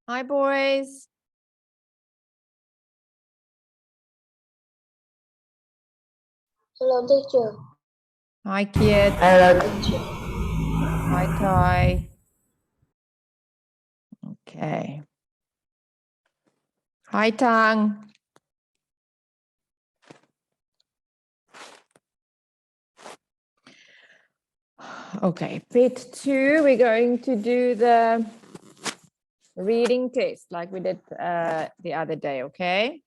Hi, boys. Hello, teacher. Hi, Kiet. Hello, teacher. Hi, Thai. Okay. Hi, Tang. Okay, bit 2, we're going to do the reading test like we did the other day, okay?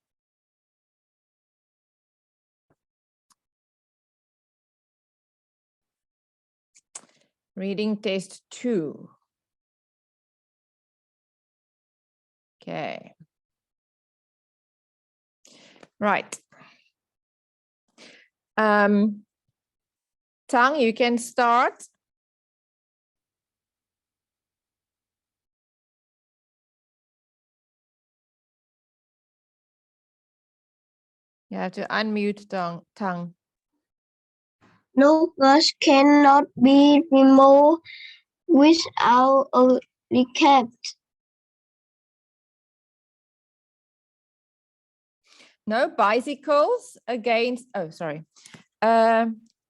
Reading test 2. Okay. Right. Tang, you can start. You have to unmute Tang. No brush cannot be removed without a recap. No bicycles against, oh, sorry.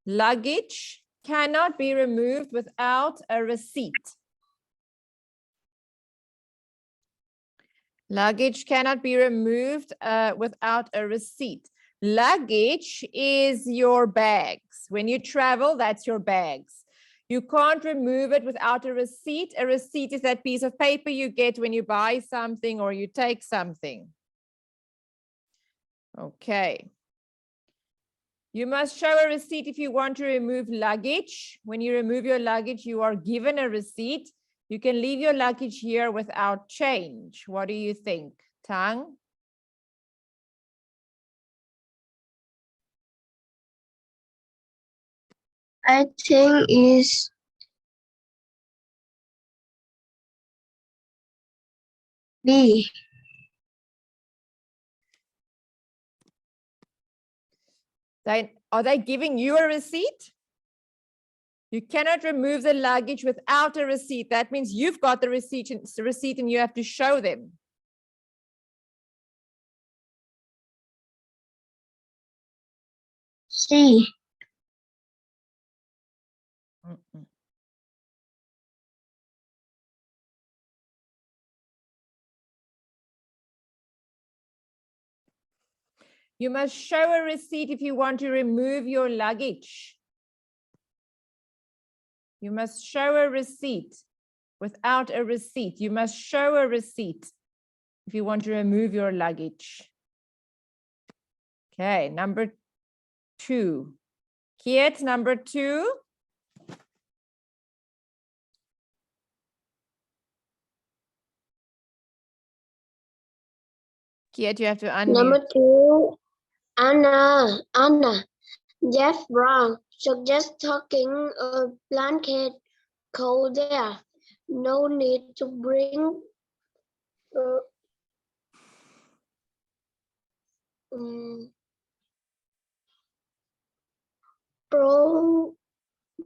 Luggage cannot be removed without a receipt. Luggage cannot be removed without a receipt. Luggage is your bags. When you travel, that's your bags. You can't remove it without a receipt. A receipt is that piece of paper you get when you buy something or you take something. Okay. You must show a receipt if you want to remove luggage. When you remove your luggage, you are given a receipt. You can leave your luggage here without change. What do you think, Tang? I think is B. Are they giving you a receipt? You cannot remove the luggage without a receipt. That means you've got the receipt and you have to show them. C. You must show a receipt if you want to remove your luggage. You must show a receipt. Without a receipt, you must show a receipt if you want to remove your luggage. Okay, number 2. Kiet, number 2. Kiet, you have to unmute. Number 2. Anna. Jeff Brown suggests talking a blanket cold there. No need to bring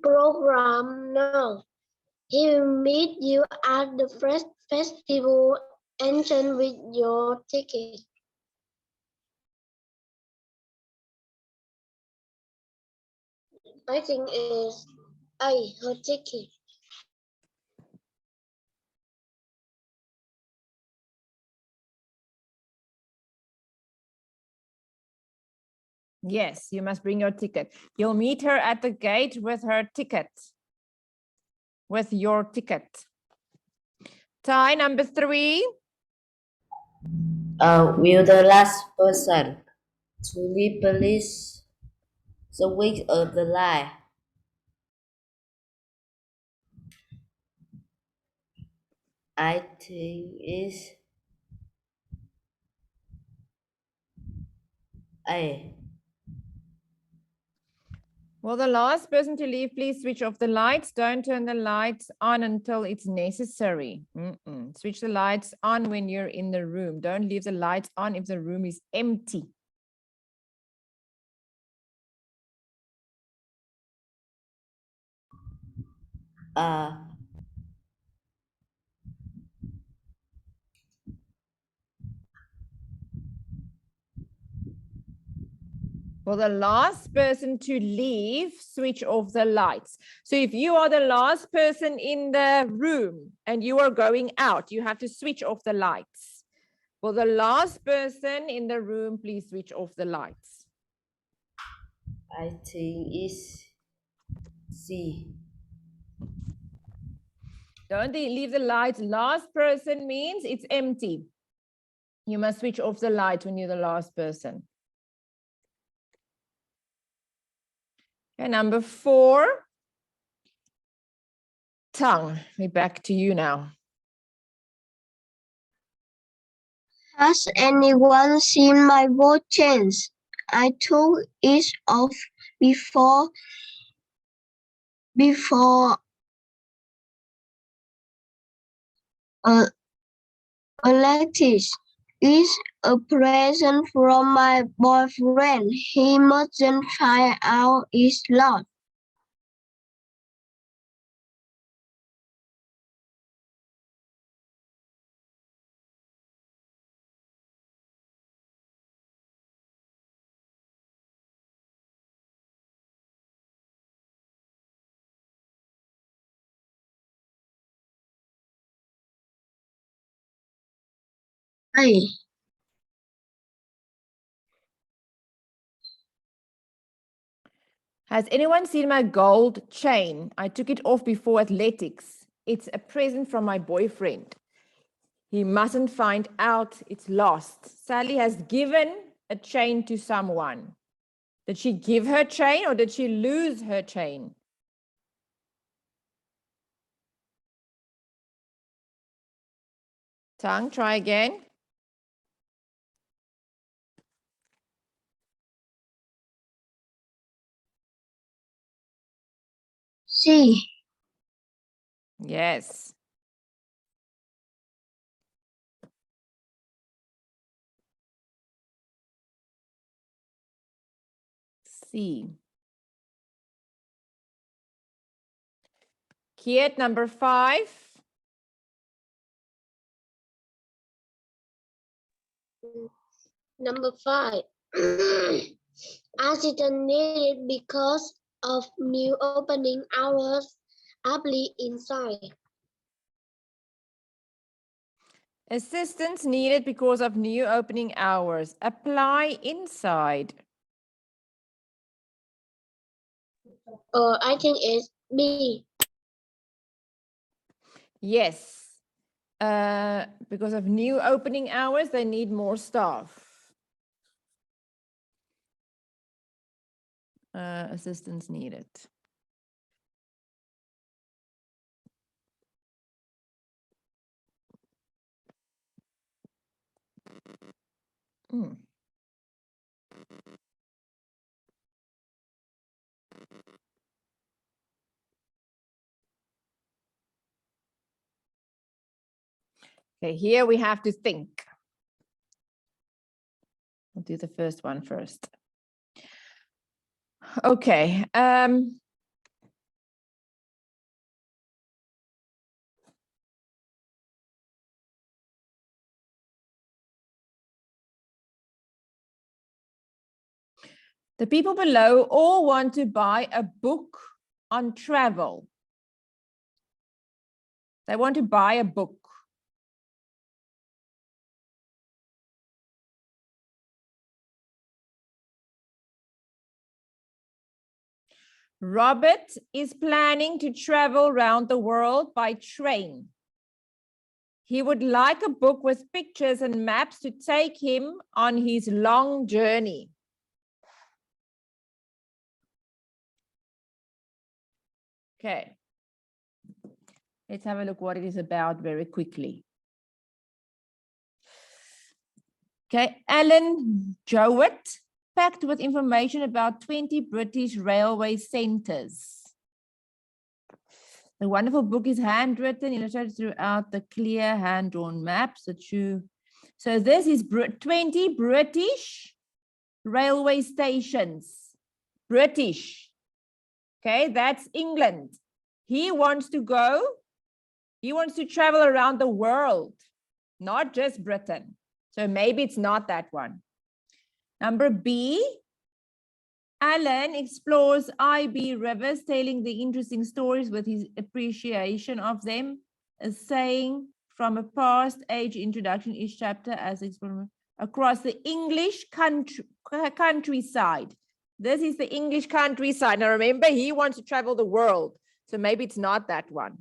program now. He will meet you at the festival entrance with your ticket. I think is her ticket. Yes, you must bring your ticket. You'll meet her at the gate with her ticket. With your ticket. Thai, number 3. Will the last person to leave police the week of the line? I think it's A. Well, the last person to leave, please switch off the lights. Don't turn the lights on until it's necessary. Switch the lights on when you're in the room. Don't leave the lights on if the room is empty. For the last person to leave, switch off the lights. So if you are the last person in the room and you are going out, you have to switch off the lights. For the last person in the room, please switch off the lights. I think it's C. Don't leave the lights. Last person means it's empty. You must switch off the light when you're the last person. Okay, number 4. Tung, we're back to you now. Has anyone seen my watches? I took it off before a lattice. It's a present from my boyfriend. He mustn't find out it's lost. Hey. Has anyone seen my gold chain? I took it off before athletics. It's a present from my boyfriend. He mustn't find out it's lost. Sally has given a chain to someone. Did she give her chain or did she lose her chain? Tung, try again. C. Yes. C. Kiet, number 5. Number 5. Accident needed because of new opening hours. Apply inside. Assistance needed because of new opening hours. Apply inside. I think it's B. Yes. Because of new opening hours, they need more staff. Assistance needed. Mm. Okay, here we have to think. I'll do the first one first. Okay. The people below all want to buy a book on travel. They want to buy a book. Robert is planning to travel around the world by train. He would like a book with pictures and maps to take him on his long journey. Okay. Let's have a look what it is about very quickly. Okay, Alan Jowett, packed with information about 20 British railway centres. The wonderful book is handwritten, illustrated throughout the clear hand-drawn maps that you. So this is 20 British railway stations. British. Okay, that's England. He wants to go. He wants to travel around the world, not just Britain. So maybe it's not that one. Number B, Alan explores IB rivers, telling the interesting stories with his appreciation of them, saying from a past age introduction each chapter as experiment across the English countryside. This is the English countryside. Now remember, he wants to travel the world, so maybe it's not that one.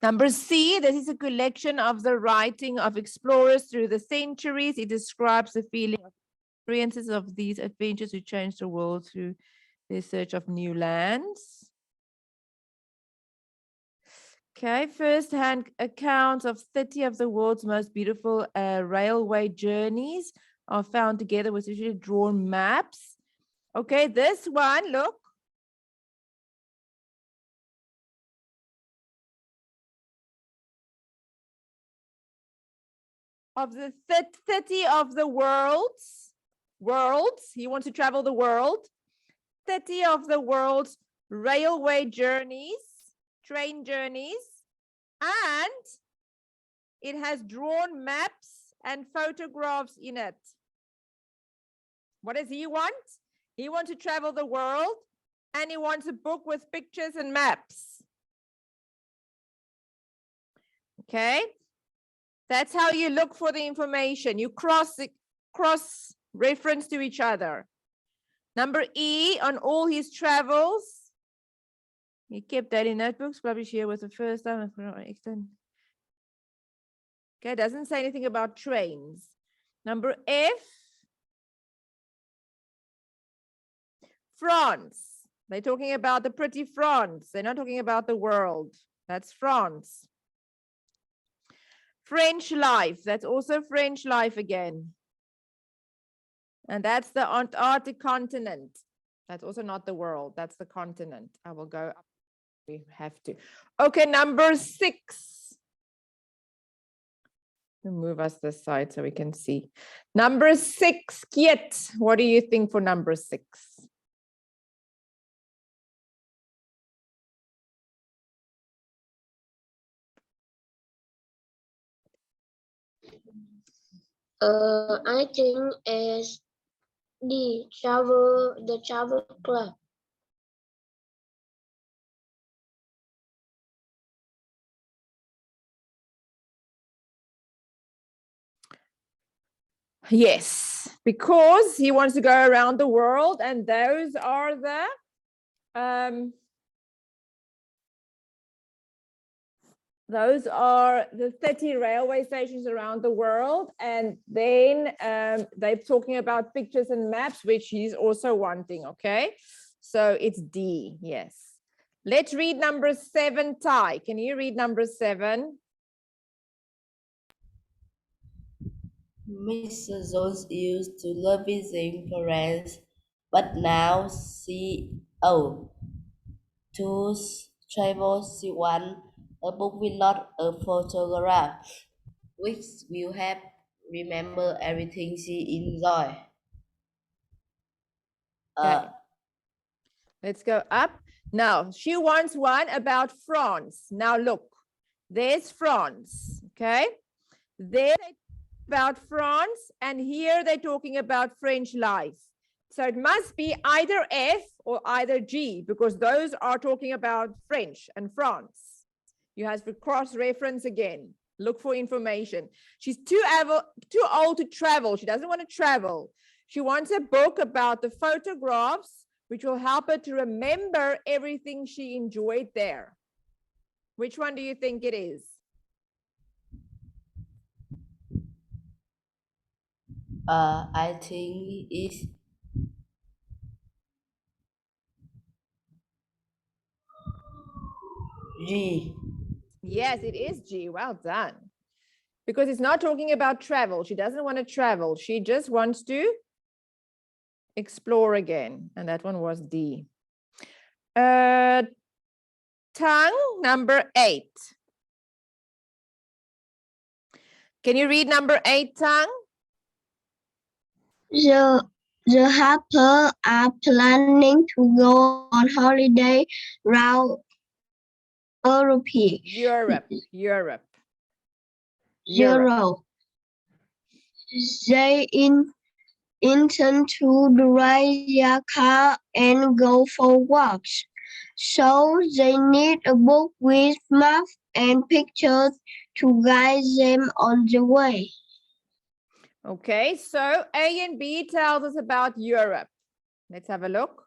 Number C, this is a collection of the writing of explorers through the centuries. It describes the feeling of experiences of these adventures who changed the world through their search of new lands. Okay, first-hand accounts of 30 of the world's most beautiful railway journeys are found together with usually drawn maps. Okay, this one, look. Of the 30 of the worlds, he wants to travel the world, 30 of the world's railway journeys, train journeys, and it has drawn maps and photographs in it. What does he want? He wants to travel the world and he wants a book with pictures and maps. Okay. That's how you look for the information. You cross reference to each other. Number E, on all his travels, he kept daily notebooks, published here with the first time. Okay, doesn't say anything about trains. Number F, France. They're talking about the pretty France. They're not talking about the world. That's France. French life, that's also French life again. And that's the Antarctic continent. That's also not the world, that's the continent. I will go up, we have to. Okay, number 6. Move us this side so we can see. Number 6, Kiet, what do you think for number 6? I think is the travel club. Yes, because he wants to go around the world, and those are the 30 railway stations around the world. And then they're talking about pictures and maps, which he's also wanting. Okay, so it's D. Yes. Let's read number 7, Thai. Can you read number 7? Mr. Jones used to love visiting parents, but now CEO tours travel she wants a book with lot of photographs, which will help remember everything she enjoyed. Okay. Let's go up. Now, she wants one about France. Now, look, there's France, okay? There about France, and here they're talking about French life. So it must be either F or either G, because those are talking about French and France. You have to cross-reference again. Look for information. She's too old to travel. She doesn't want to travel. She wants a book about the photographs, which will help her to remember everything she enjoyed there. Which one do you think it is? I think it's G. Yes, it is G. Well done. Because it's not talking about travel. She doesn't want to travel. She just wants to explore again. And that one was D. Tung, number 8. Can you read number 8, Tung? The Harper are planning to go on holiday round Europe. They intend to drive their car and go for walks. So they need a book with maps and pictures to guide them on the way. Okay, so A and B tells us about Europe. Let's have a look.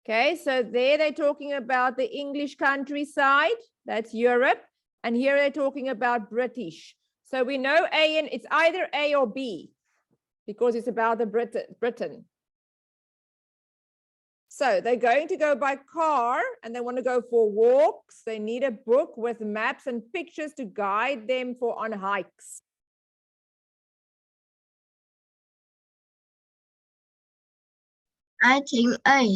Okay, so there they're talking about the English countryside, that's Europe, and here they're talking about British. So we know A and it's either A or B because it's about the Britain. So they're going to go by car and they want to go for walks. They need a book with maps and pictures to guide them for on hikes. I think A.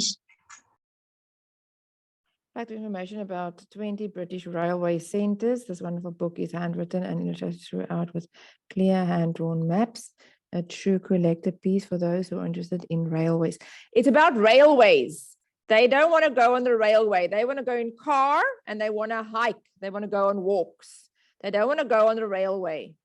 Fact information about 20 British railway centres. This wonderful book is handwritten and illustrated throughout with clear hand-drawn maps. A true collector piece for those who are interested in railways. It's about railways. They don't want to go on the railway. They want to go in car and they want to hike. They want to go on walks. They don't want to go on the railway.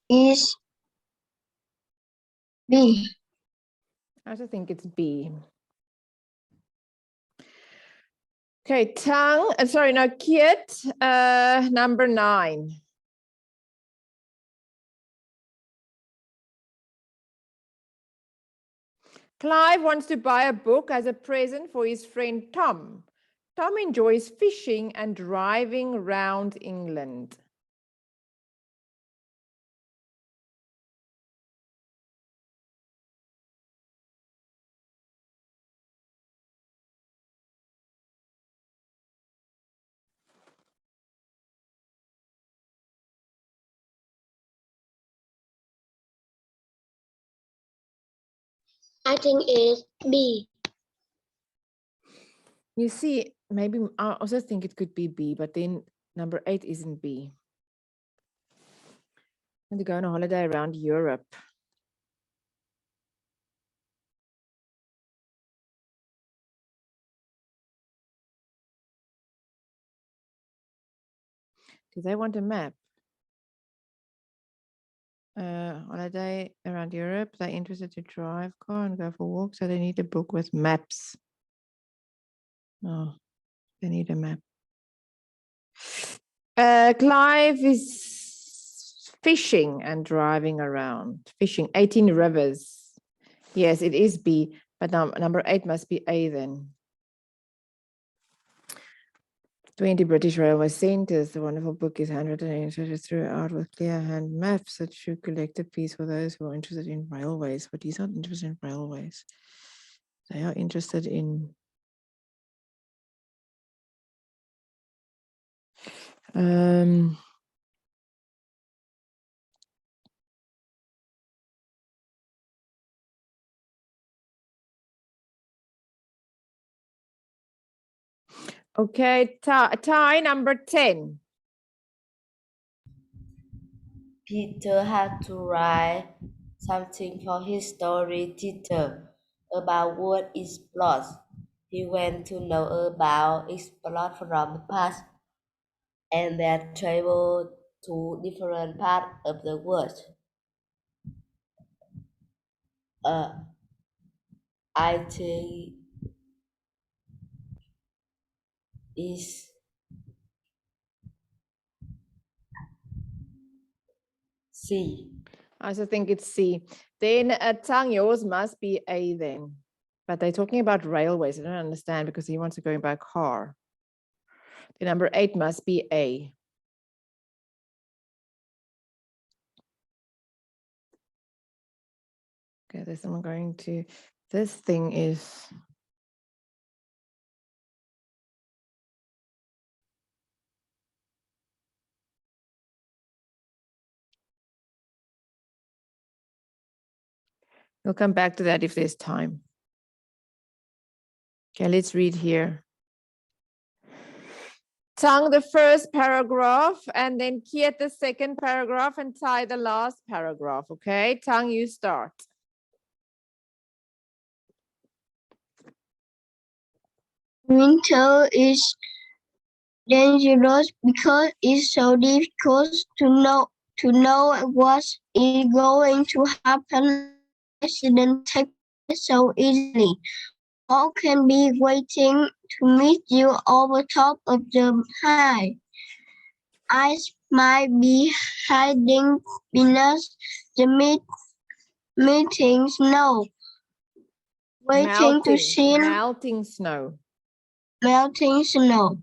Is B. I also think it's B. Okay, Kiet, number 9. Clive wants to buy a book as a present for his friend Tom. Tom enjoys fishing and driving around England. I think it's B. You see, maybe I also think it could be B, but then number 8 isn't B. And to go on a holiday around Europe. Do they want a map? Holiday around Europe. They're interested to drive car and go for walks, so they need a book with maps. Oh, they need a map. Clive is fishing and driving around. Fishing, 18 rivers. Yes, it is B, but number 8 must be A then. 20 British railway centres. The wonderful book is handwritten and illustrated throughout with clear hand maps. A true collector piece for those who are interested in railways, but he's not interested in railways. They are interested in okay, Thai number 10. Peter had to write something for his story teacher about what is plot. He went to know about explore from the past and their travel to different parts of the world. I think is C. I also think it's C. Then Tang, yours must be A then. But they're talking about railways. I don't understand because he wants to go by car. The number 8 must be A. Okay, this I'm going to, this thing is, we'll come back to that if there's time. Okay, let's read here. Tang, the first paragraph, and then Kiet, the second paragraph, and Thai, the last paragraph. Okay, Tang, you start. Winter is dangerous because it's so difficult to know what is going to happen. Accident take place so easily. All can be waiting to meet you over top of the high. Ice might be hiding beneath the meeting snow, waiting to see Melting snow. melting snow,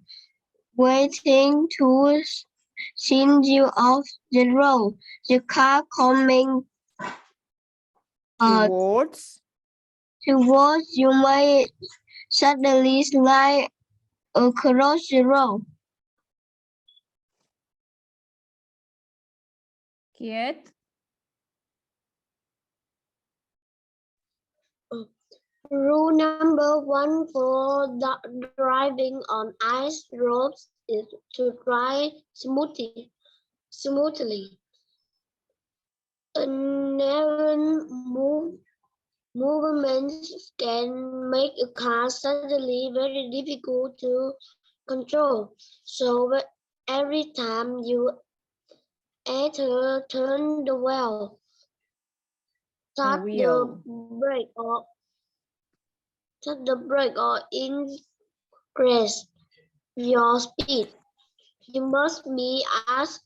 waiting to send you off the road. The car coming Towards you may suddenly slide across the road. Kiet. Rule number 1 for driving on ice roads is to drive smoothly. Uneven movements can make a car suddenly very difficult to control. So every time you enter, turn the wheel, tap the brake or increase your speed. You must be as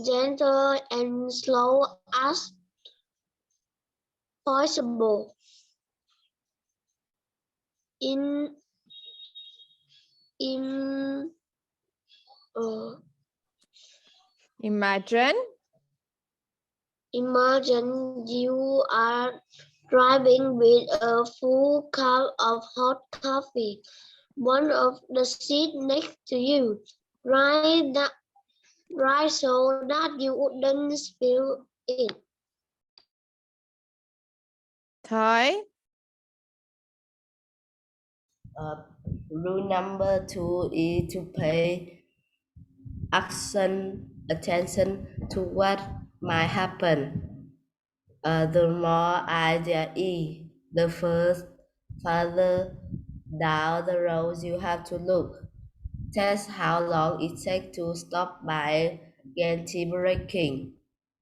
gentle and slow as possible. In Imagine you are driving with a full cup of hot coffee. One of the seat next to you, right so that you wouldn't spill it. Thai. Rule number 2 is to pay attention to what might happen. The more idea is, the farther down the road you have to look. Test how long it takes to stop by anti-braking.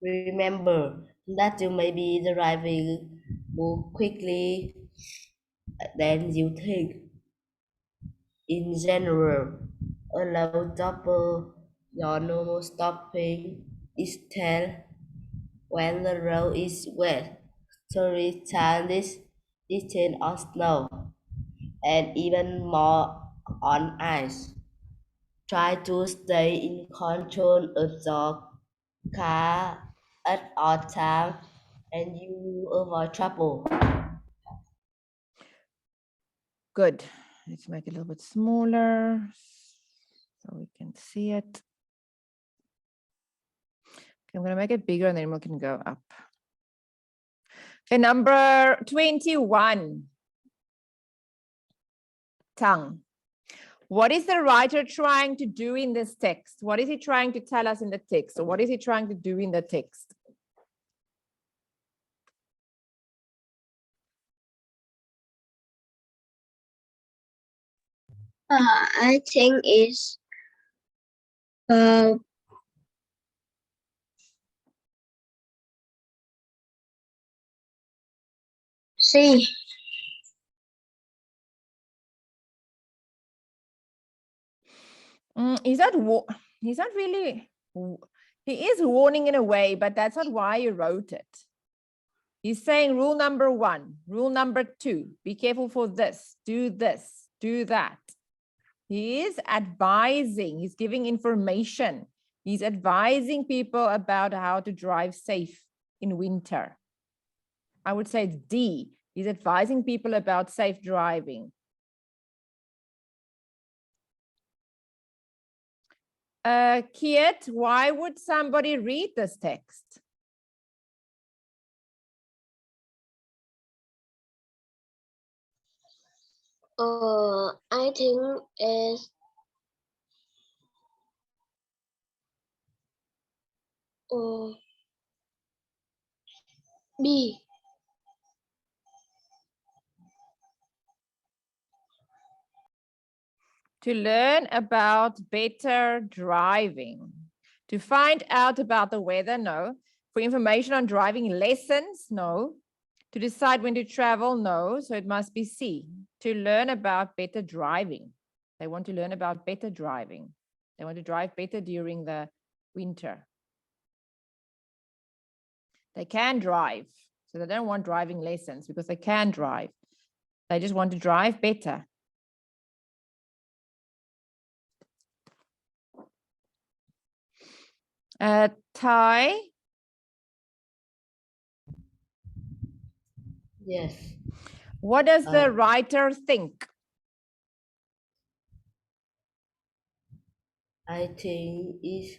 Remember that you may be driving more quickly than you think. In general, allow double your normal stopping instead when the road is wet, sorry, this detail on snow, and even more on ice. Try to stay in control of your car at all times and you will avoid trouble. Good. Let's make it a little bit smaller so we can see it. Okay, I'm going to make it bigger and then we can go up. Okay, number 21. Tang. What is the writer trying to do in this text? What is he trying to tell us in the text? Or what is he trying to do in the text? I think it's C. He's not really, he is warning in a way, but that's not why he wrote it. He's saying rule number 1, rule number 2, be careful for this, do that. He is advising, he's giving information. He's advising people about how to drive safe in winter. I would say it's D. He's advising people about safe driving. Kiet, why would somebody read this text? I think is B. To learn about better driving. To find out about the weather, no. For information on driving lessons, no. To decide when to travel, no. So it must be C. To learn about better driving. They want to learn about better driving. They want to drive better during the winter. They can drive. So they don't want driving lessons because they can drive. They just want to drive better. Thai? Yes. What does the writer think? I think it's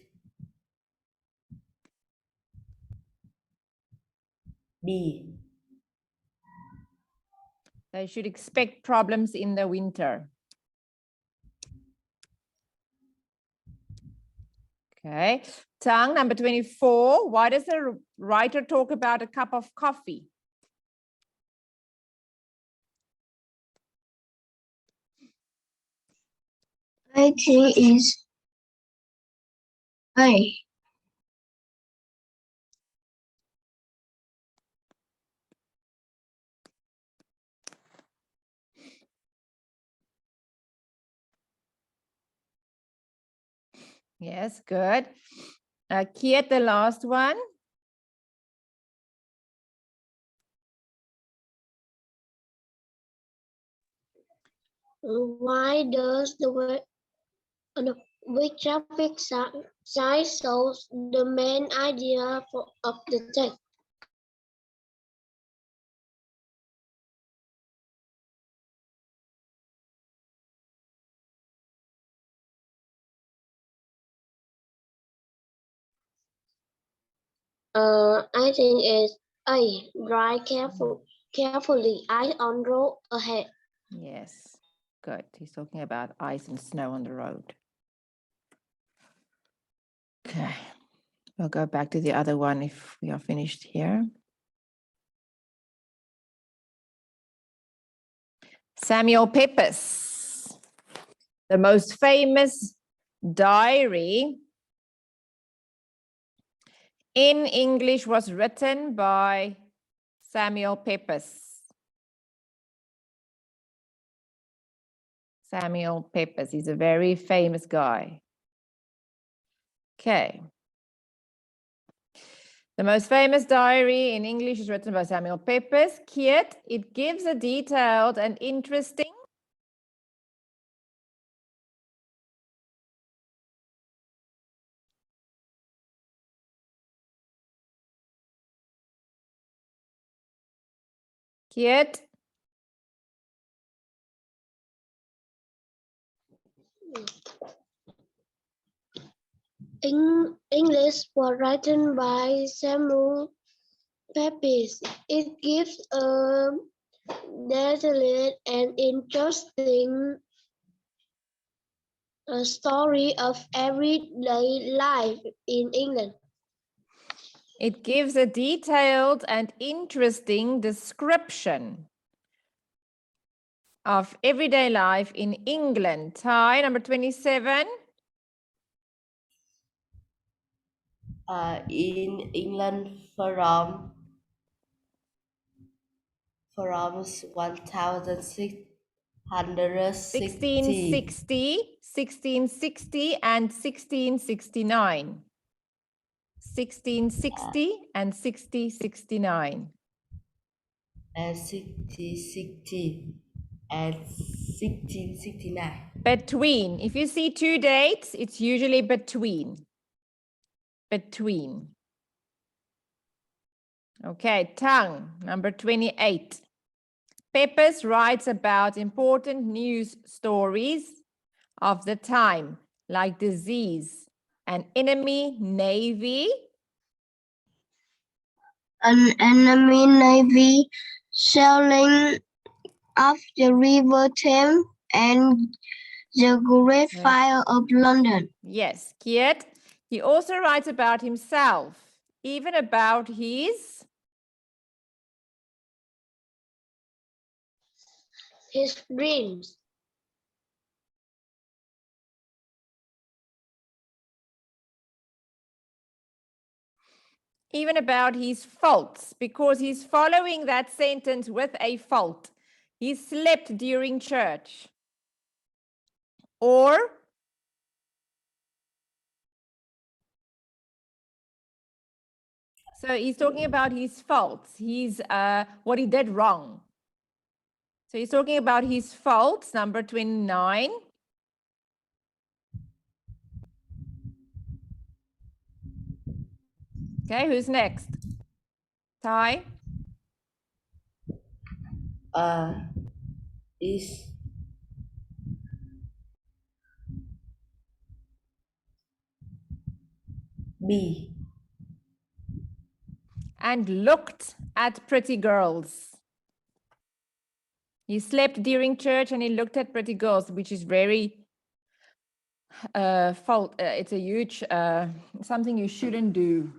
B. They should expect problems in the winter. Okay. Tung, number 24. Why does the writer talk about a cup of coffee? I think is A. Yes, good. Kiet, the last one. Why does the which traffic sign shows the main idea of the text? I think it's A. Drive carefully, eyes on road ahead. Yes, good. He's talking about ice and snow on the road. Okay, we'll go back to the other one if we are finished here. Samuel Pepys, the most famous diary in English was written by Samuel Pepys. Samuel Pepys, he's a very famous guy. Okay. The most famous diary in English is written by Samuel Pepys. Kiet, it gives a detailed and interesting. Kiet. English was written by Samuel Pepys. It gives a detailed and interesting story of everyday life in England. It gives a detailed and interesting description of everyday life in England. Thai, number 27. In England from from 1660 1660 and 1669. 1660 and 1669. and 1660 and 1669. Between. If you see two dates, it's usually between. Between. Okay, Tung, number 28. Peppers writes about important news stories of the time, like disease, an enemy navy. An enemy navy sailing up the River Thames and the Great Right. Fire of London. Yes, Kiet. He also writes about himself, even about his Dreams. faults, because he's following that sentence with a fault. He slept during church. Or so he's talking about his faults. He's what he did wrong. So he's talking about his faults, number 29. Okay, who's next? Thai? Is B. And looked at pretty girls. He slept during church and he looked at pretty girls, which is very fault. It's a huge something you shouldn't do.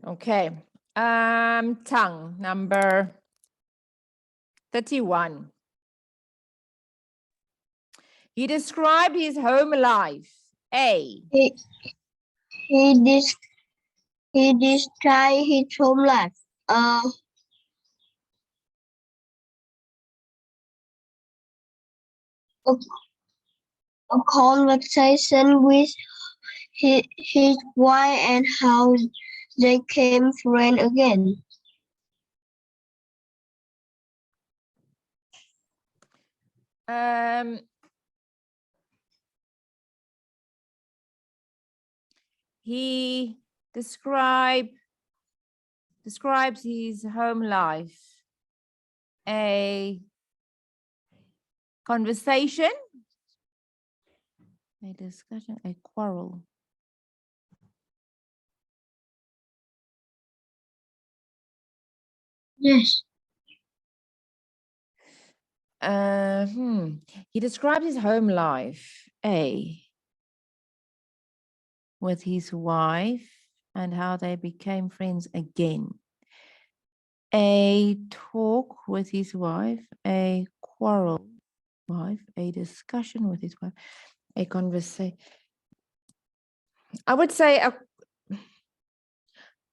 Okay. Tongue, number 31. He described his home life. A. He described his home life. A conversation with his wife and how they became friends again. He describes his home life. A conversation, a discussion, a quarrel. Yes. He describes his home life. A. With his wife and how they became friends again. A talk with his wife, a quarrel wife, a discussion with his wife, a conversation. I would say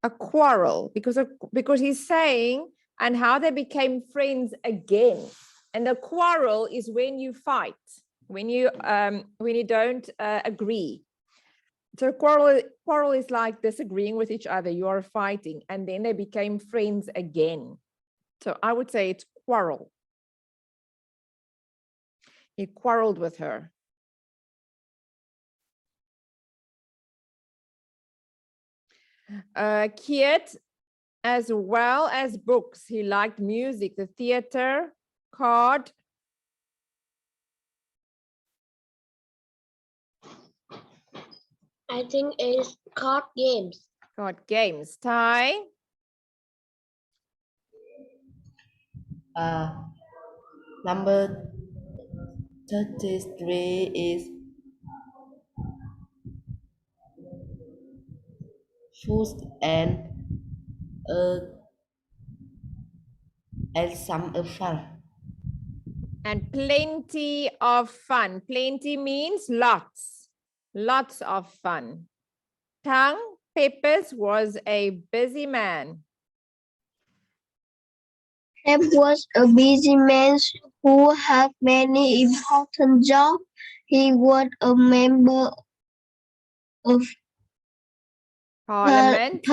a quarrel because he's saying and how they became friends again. And the quarrel is when you fight, when you don't agree. So quarrel is like disagreeing with each other. You are fighting, and then they became friends again. So I would say it's quarrel. He quarreled with her. Kiet, as well as books, he liked music, the theater, card. I think it's card games. Card games. Thai? Number 33 is food uh, and some fun. And plenty of fun. Plenty means lots. Lots of fun. Tung Peppers was a busy man. Ted was a busy man who had many important jobs. He was a member of Parliament.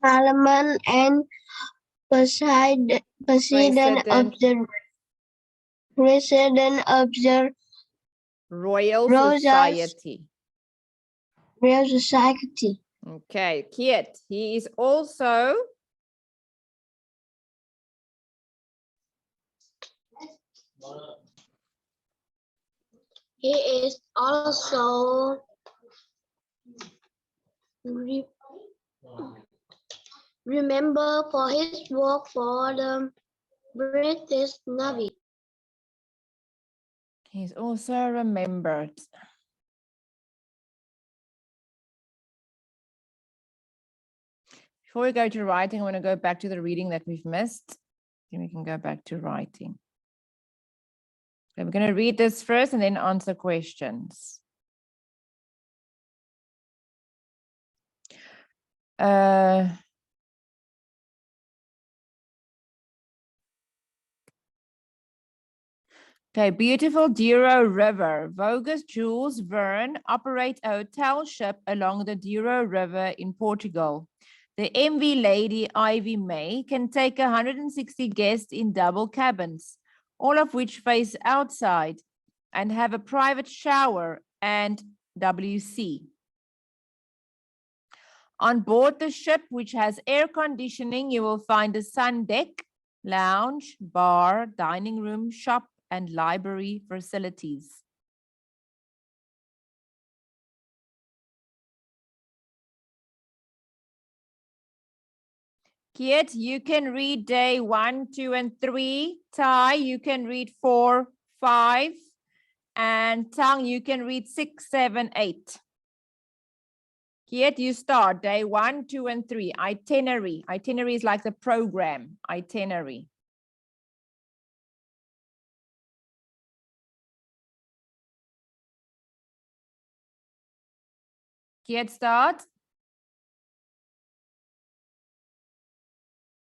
Parliament and president of the Royal Royal Society. Society. Okay, Kiet. He is also He is also remembered for his work for the British Navy. he's also remembered. Before we go to writing, I want to go back to the reading that we've missed. Then we can go back to writing. So we're going to read this first and then answer questions. Okay, beautiful Douro River. Vogus Jules Verne operate a hotel ship along the Douro River in Portugal. The MV Lady Ivy May can take 160 guests in double cabins, all of which face outside and have a private shower and WC. On board the ship, which has air conditioning, you will find a sun deck, lounge, bar, dining room, shop, and library facilities. Kiet, you can read day 1, 2, and 3. Thai, you can read 4, 5. And Tung, you can read 6, 7, 8. Kiet, you start day 1, 2, and 3. Itinerary. Itinerary is like the program. Itinerary. Kiet, start.